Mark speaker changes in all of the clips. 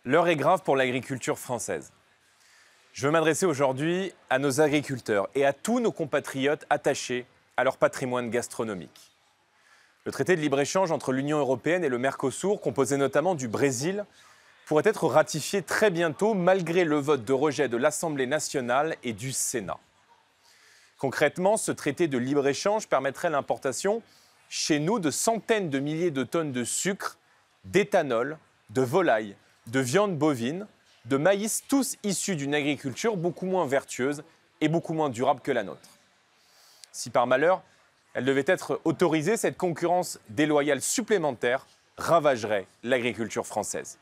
Speaker 1: L'heure est grave pour l'agriculture française. Je veux m'adresser aujourd'hui à nos agriculteurs et à tous nos compatriotes attachés à leur patrimoine gastronomique. Le traité de libre-échange entre l'Union européenne et le Mercosur, composé notamment du Brésil, pourrait être ratifié très bientôt malgré le vote de rejet de l'Assemblée nationale et du Sénat. Concrètement, ce traité de libre-échange permettrait l'importation chez nous de centaines de milliers de tonnes de sucre, d'éthanol, de volaille, de viande bovine, de maïs, tous issus d'une agriculture beaucoup moins vertueuse et beaucoup moins durable que la nôtre. Si par malheur, elle devait être autorisée, cette concurrence déloyale supplémentaire ravagerait l'agriculture française.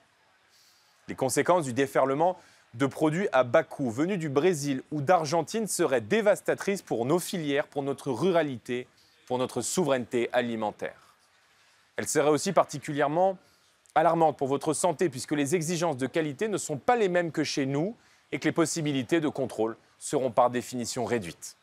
Speaker 1: Les conséquences du déferlement de produits à bas coût venus du Brésil ou d'Argentine seraient dévastatrices pour nos filières, pour notre ruralité, pour notre souveraineté alimentaire. Elles seraient aussi particulièrement alarmantes pour votre santé puisque les exigences de qualité ne sont pas les mêmes que chez nous et que les possibilités de contrôle seront par définition réduites.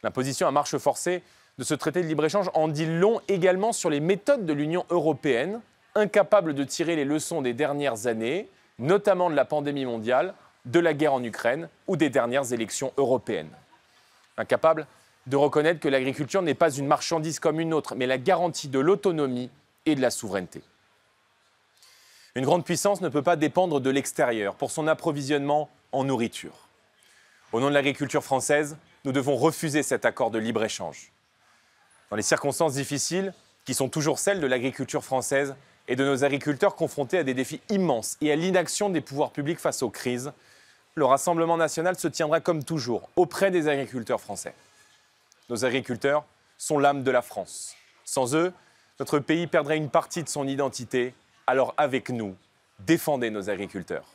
Speaker 1: L'imposition à marche forcée de ce traité de libre-échange en dit long également sur les méthodes de l'Union européenne, incapable de tirer les leçons des dernières années, notamment de la pandémie mondiale, de la guerre en Ukraine ou des dernières élections européennes. Incapable de reconnaître que l'agriculture n'est pas une marchandise comme une autre, mais la garantie de l'autonomie et de la souveraineté. Une grande puissance ne peut pas dépendre de l'extérieur pour son approvisionnement en nourriture. Au nom de l'agriculture française, nous devons refuser cet accord de libre-échange. Dans les circonstances difficiles, qui sont toujours celles de l'agriculture française et de nos agriculteurs confrontés à des défis immenses et à l'inaction des pouvoirs publics face aux crises, le Rassemblement national se tiendra comme toujours auprès des agriculteurs français. Nos agriculteurs sont l'âme de la France. Sans eux, notre pays perdrait une partie de son identité. Alors avec nous, défendez nos agriculteurs.